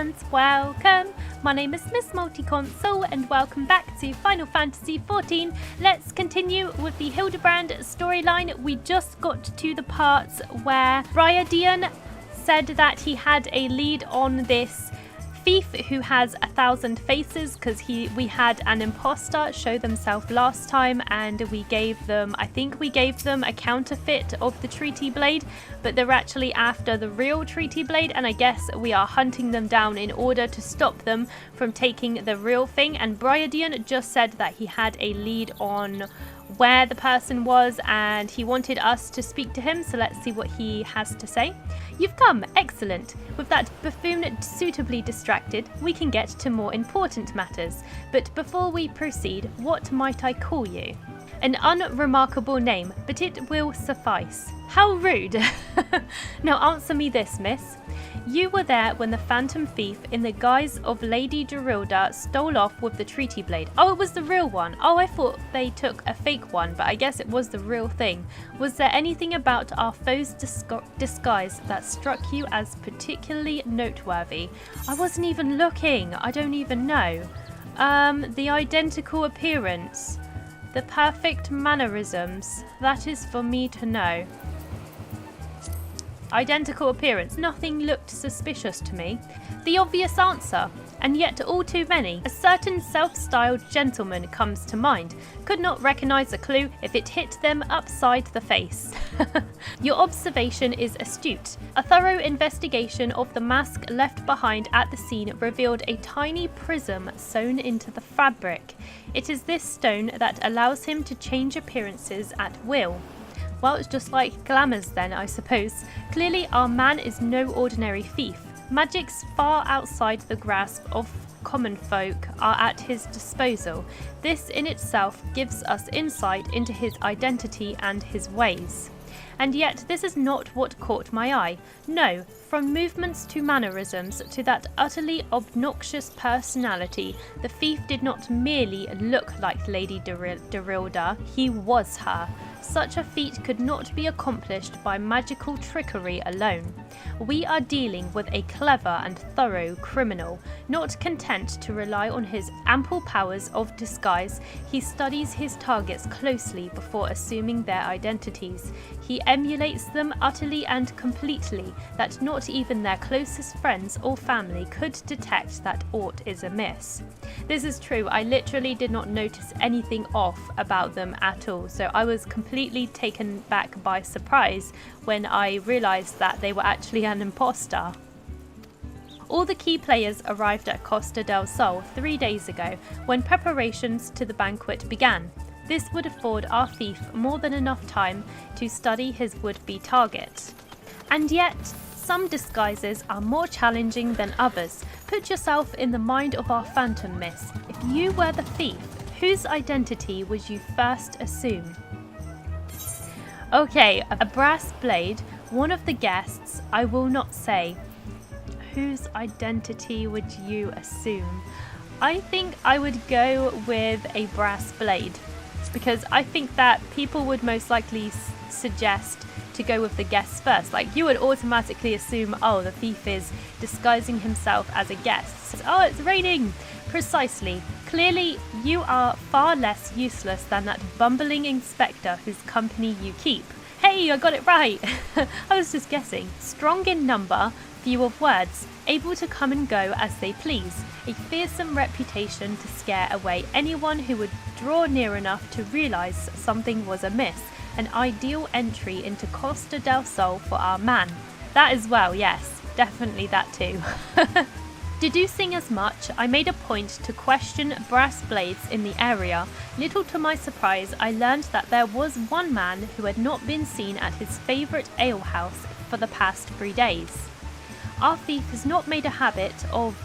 fans, welcome! My name is Miss Multi-Console and welcome back to Final Fantasy XIV. Let's continue with the Hildibrand storyline. We just got to the parts where Bastion said that he had a lead on this thief who has 1,000 faces, because we had an imposter show themselves last time and we gave them a counterfeit of the treaty blade, but they're actually after the real treaty blade, and I guess we are hunting them down in order to stop them from taking the real thing. And Bastion just said that he had a lead on where the person was and he wanted us to speak to him, so let's see what he has to say. You've come, excellent. With that buffoon suitably distracted, we can get to more important matters. But before we proceed, what might I call you? An unremarkable name, but it will suffice. How rude! Now answer me this, miss. You were there when the phantom thief in the guise of Lady Dorilda stole off with the treaty blade. Oh, it was the real one. Oh, I thought they took a fake one, but I guess it was the real thing. Was there anything about our foe's disguise that struck you as particularly noteworthy? I wasn't even looking. I don't even know. The identical appearance. The perfect mannerisms. That is for me to know. Identical appearance. Nothing looked suspicious to me. The obvious answer, and yet all too many. A certain self-styled gentleman comes to mind. Could not recognise a clue if it hit them upside the face. Your observation is astute. A thorough investigation of the mask left behind at the scene revealed a tiny prism sewn into the fabric. It is this stone that allows him to change appearances at will. Well, it's just like glamours then, I suppose. Clearly, our man is no ordinary thief. Magics far outside the grasp of common folk are at his disposal. This in itself gives us insight into his identity and his ways. And yet this is not what caught my eye. No, from movements to mannerisms to that utterly obnoxious personality, the thief did not merely look like Lady Dorilda, he was her. Such a feat could not be accomplished by magical trickery alone. We are dealing with a clever and thorough criminal. Not content to rely on his ample powers of disguise, he studies his targets closely before assuming their identities. He emulates them utterly and completely, that not even their closest friends or family could detect that aught is amiss. This is true, I literally did not notice anything off about them at all, so I was completely taken back by surprise when I realised that they were actually an imposter. All the key players arrived at Costa Del Sol 3 days ago, when preparations to the banquet began. This would afford our thief more than enough time to study his would-be target. And yet, some disguises are more challenging than others. Put yourself in the mind of our phantom, miss. If you were the thief, whose identity would you first assume? Okay, a brass blade, one of the guests, I will not say. Whose identity would you assume? I think I would go with a brass blade, because I think that people would most likely suggest to go with the guests first. Like, you would automatically assume, oh, the thief is disguising himself as a guest. Oh, it's raining! Precisely. Clearly, you are far less useless than that bumbling inspector whose company you keep. Hey, I got it right! I was just guessing. Strong in number, few of words, able to come and go as they please, a fearsome reputation to scare away anyone who would draw near enough to realise something was amiss, an ideal entry into Costa del Sol for our man. That as well, yes, definitely that too. Deducing as much, I made a point to question brass blades in the area. Little to my surprise, I learned that there was one man who had not been seen at his favourite alehouse for the past 3 days. Our thief has not made a habit of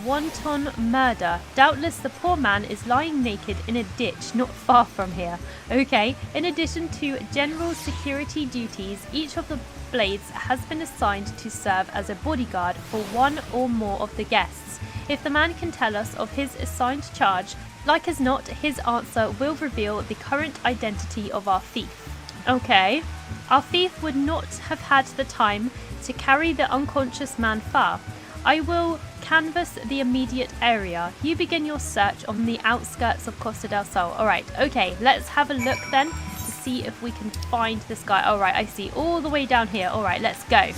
wanton murder. Doubtless the poor man is lying naked in a ditch not far from here. Okay, in addition to general security duties, each of the blades has been assigned to serve as a bodyguard for one or more of the guests. If the man can tell us of his assigned charge, like as not, his answer will reveal the current identity of our thief. Okay, our thief would not have had the time to carry the unconscious man far. I will canvass the immediate area. You begin your search on the outskirts of Costa del Sol. Alright, okay, let's have a look then to see if we can find this guy. Alright, I see, all the way down here. Alright, let's go.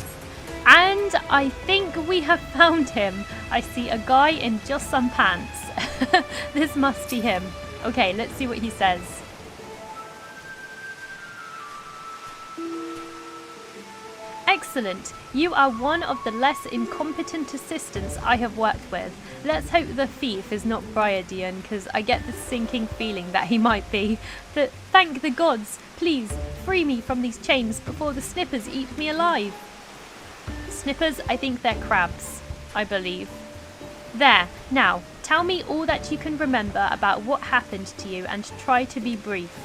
And I think we have found him. I see a guy in just some pants. This must be him. Okay, let's see what he says. Excellent. You are one of the less incompetent assistants I have worked with. Let's hope the thief is not Briadian, because I get the sinking feeling that he might be. Thank the gods. Please, free me from these chains before the snippers eat me alive. Snippers, I think they're crabs, I believe. There. Now, tell me all that you can remember about what happened to you and try to be brief.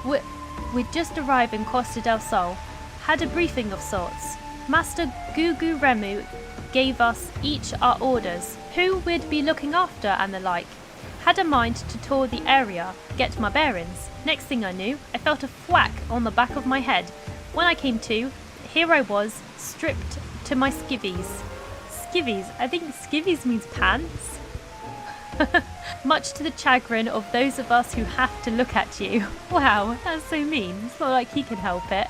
We'd just arrived in Costa del Sol. Had a briefing of sorts. Master Gugu Remu gave us each our orders, who we'd be looking after and the like. Had a mind to tour the area, get my bearings. Next thing I knew, I felt a thwack on the back of my head. When I came to, here I was, stripped to my skivvies. Skivvies? I think skivvies means pants. Much to the chagrin of those of us who have to look at you. Wow, that's so mean. It's not like he can help it.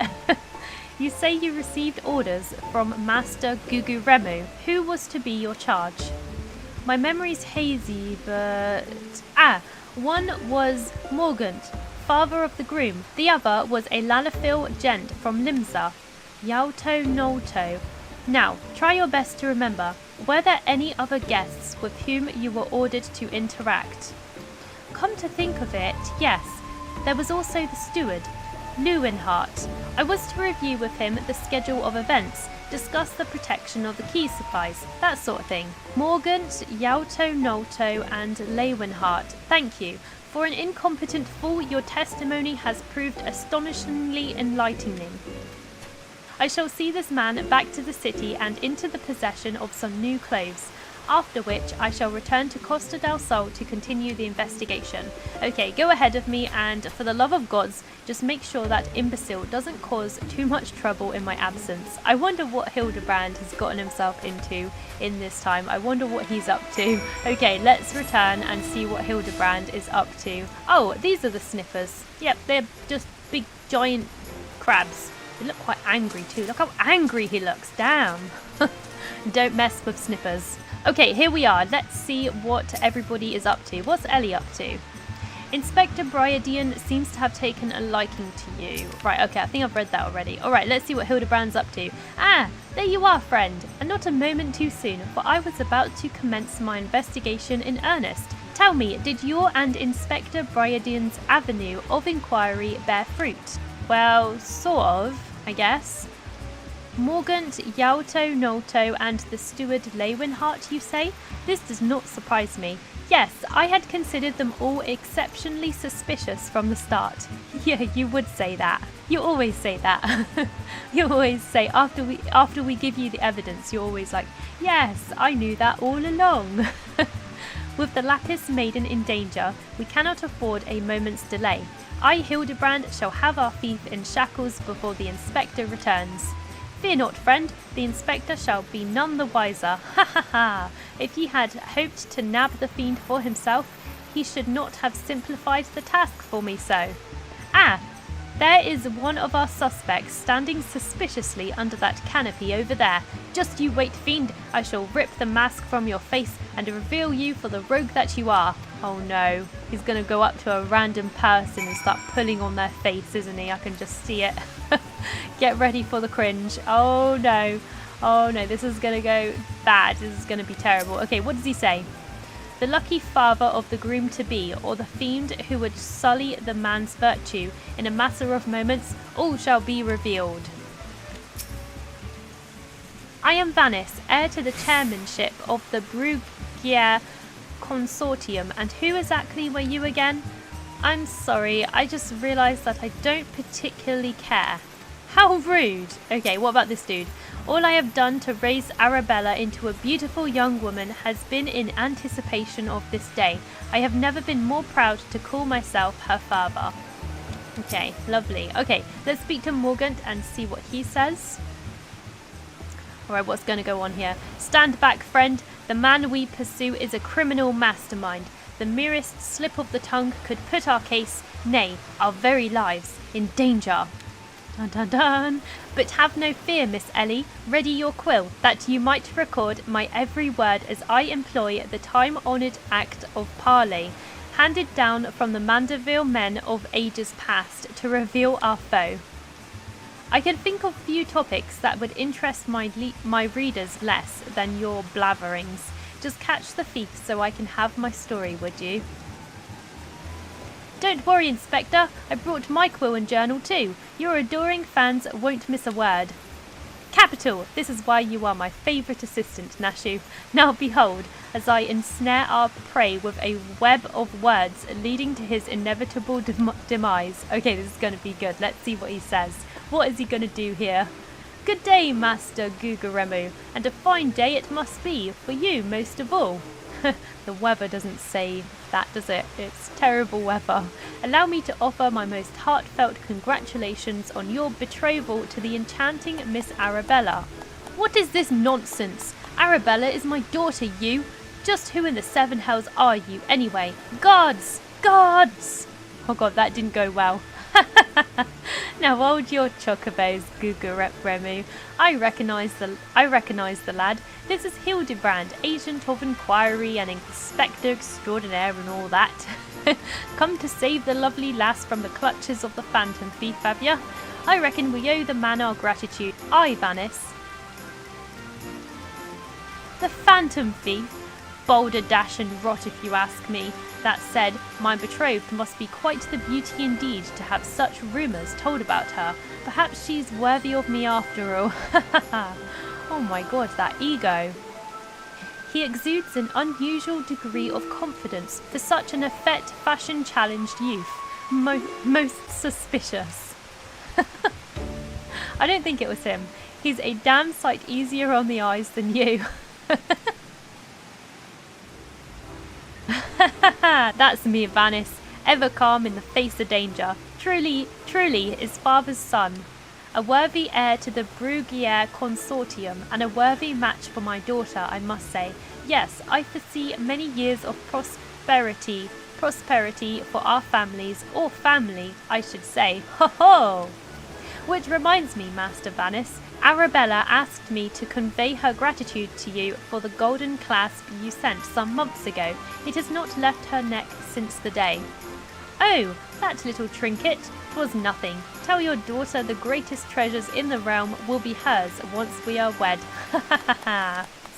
You say you received orders from Master Gugu Remu. Who was to be your charge? My memory's hazy, but... one was Morgant, father of the groom. The other was a Lalafil gent from Limsa, Yauto Nolto. Now, try your best to remember. Were there any other guests with whom you were ordered to interact? Come to think of it, yes. There was also the steward, Lewinhart. I was to review with him the schedule of events, discuss the protection of the key supplies, that sort of thing. Morgant, Yauto Nolto and Lewinhart, thank you. For an incompetent fool, your testimony has proved astonishingly enlightening. I shall see this man back to the city and into the possession of some new clothes, after which I shall return to Costa del Sol to continue the investigation. Okay, go ahead of me, and for the love of gods, just make sure that imbecile doesn't cause too much trouble in my absence. I wonder what Hildibrand has gotten himself into in this time. I wonder what he's up to. Okay, let's return and see what Hildibrand is up to. Oh, these are the snippers. Yep, they're just big giant crabs. They look quite angry too. Look how angry he looks. Damn. Don't mess with snippers. Okay, here we are. Let's see what everybody is up to. What's Ellie up to? Inspector Briadian seems to have taken a liking to you. Right, okay, I think I've read that already. Alright, let's see what Hildibrand's up to. Ah, there you are, friend. And not a moment too soon, for I was about to commence my investigation in earnest. Tell me, did your and Inspector Briadian's avenue of inquiry bear fruit? Well, sort of, I guess. Morgant, Yauto Nolto and the steward Lewinhart, you say? This does not surprise me. Yes, I had considered them all exceptionally suspicious from the start. Yeah, you would say that. You always say that. You always say, after we give you the evidence, you're always like, yes, I knew that all along. With the Lapis Maiden in danger, we cannot afford a moment's delay. I, Hildibrand, shall have our thief in shackles before the inspector returns. Fear not, friend, the inspector shall be none the wiser. Ha ha ha! If he had hoped to nab the fiend for himself, he should not have simplified the task for me so. Ah! There is one of our suspects standing suspiciously under that canopy over there. Just you wait, fiend. I shall rip the mask from your face and reveal you for the rogue that you are. Oh no, he's going to go up to a random person and start pulling on their face, isn't he? I can just see it. Get ready for the cringe. Oh no. Oh no, this is going to go bad. This is going to be terrible. Okay, what does he say? The lucky father of the groom-to-be, or the fiend who would sully the man's virtue, in a matter of moments, all shall be revealed. I am Vanis, heir to the chairmanship of the Brugier Consortium, and who exactly were you again? I'm sorry, I just realised that I don't particularly care. How rude! Okay, what about this dude? All I have done to raise Arabella into a beautiful young woman has been in anticipation of this day. I have never been more proud to call myself her father. Okay, lovely. Okay, let's speak to Morgant and see what he says. Alright, what's going to go on here? Stand back, friend. The man we pursue is a criminal mastermind. The merest slip of the tongue could put our case, nay, our very lives, in danger. Dun dun dun. But have no fear, Miss Ellie. Ready your quill, that you might record my every word as I employ the time-honoured act of parley, handed down from the Mandeville men of ages past, to reveal our foe. I can think of few topics that would interest my readers less than your blatherings. Just catch the thief so I can have my story, would you? Don't worry, Inspector. I brought my quill and journal too. Your adoring fans won't miss a word. Capital! This is why you are my favourite assistant, Nashu. Now behold, as I ensnare our prey with a web of words leading to his inevitable demise. Okay, this is going to be good. Let's see what he says. What is he going to do here? Good day, Master Gugaremu, and a fine day it must be, for you most of all. The weather doesn't say that, does it? It's terrible weather. Allow me to offer my most heartfelt congratulations on your betrothal to the enchanting Miss Arabella. What is this nonsense? Arabella is my daughter, you. Just who in the seven hells are you, anyway? Guards! Guards! Oh god, that didn't go well. Now hold your chocobos, Gugaremu. I recognise the lad. This is Hildibrand, agent of inquiry and inspector extraordinaire and all that. Come to save the lovely lass from the clutches of the phantom thief, have ya? I reckon we owe the man our gratitude. Aye, Vanis. The phantom thief? Boulder dash and rot if you ask me. That said, my betrothed must be quite the beauty indeed to have such rumours told about her. Perhaps she's worthy of me after all. Oh my god, that ego. He exudes an unusual degree of confidence for such an effete fashion-challenged youth. Most suspicious. I don't think it was him. He's a damn sight easier on the eyes than you. That's me, Vanis, ever calm in the face of danger. Truly, his father's son. A worthy heir to the Brugier consortium, and a worthy match for my daughter, I must say. Yes, I foresee many years of prosperity for our families, or family, I should say. Ho ho! Which reminds me, Master Vanis, Arabella asked me to convey her gratitude to you for the golden clasp you sent some months ago. It has not left her neck since the day. Oh, that little trinket. 'Twas nothing. Tell your daughter the greatest treasures in the realm will be hers once we are wed.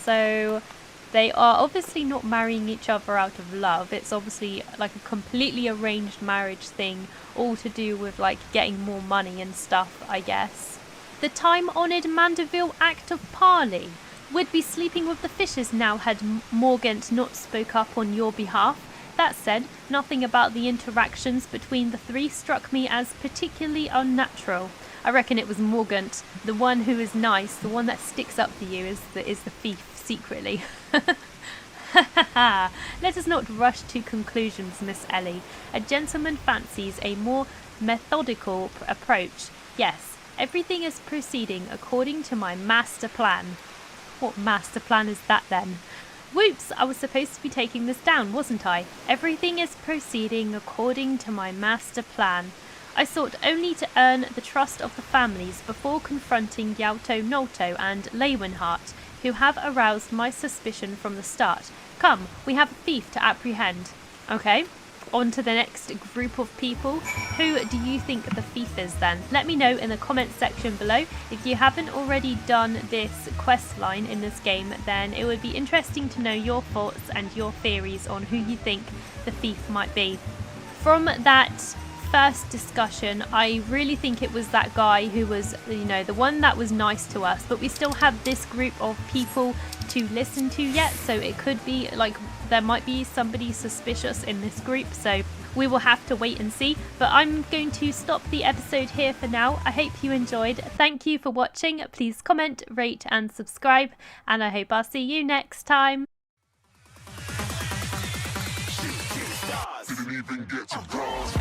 So, they are obviously not marrying each other out of love. It's obviously like a completely arranged marriage thing, all to do with like getting more money and stuff, I guess. The time-honoured Mandeville Act of Parley. Would be sleeping with the fishes now had Morgant not spoke up on your behalf. That said, nothing about the interactions between the three struck me as particularly unnatural. I reckon it was Morgant, the one who is nice, the one that sticks up for you is the thief secretly. Let us not rush to conclusions, Miss Ellie. A gentleman fancies a more methodical approach. Yes, everything is proceeding according to my master plan. What master plan is that then? Whoops, I was supposed to be taking this down, wasn't I? Everything is proceeding according to my master plan. I sought only to earn the trust of the families before confronting Yalto Nolto and Leeuwenhart, who have aroused my suspicion from the start. Come, we have a thief to apprehend. Okay, on to the next group of people. Who do you think the thief is then? Let me know in the comment section below. If you haven't already done this quest line in this game, then it would be interesting to know your thoughts and your theories on who you think the thief might be. From that first discussion, I really think it was that guy who was, you know, the one that was nice to us, but we still have this group of people to listen to yet, so it could be like there might be somebody suspicious in this group, so we will have to wait and see. But I'm going to stop the episode here for now. I hope you enjoyed. Thank you for watching. Please comment, rate and subscribe, and I hope I'll see you next time. Didn't even get to bronze.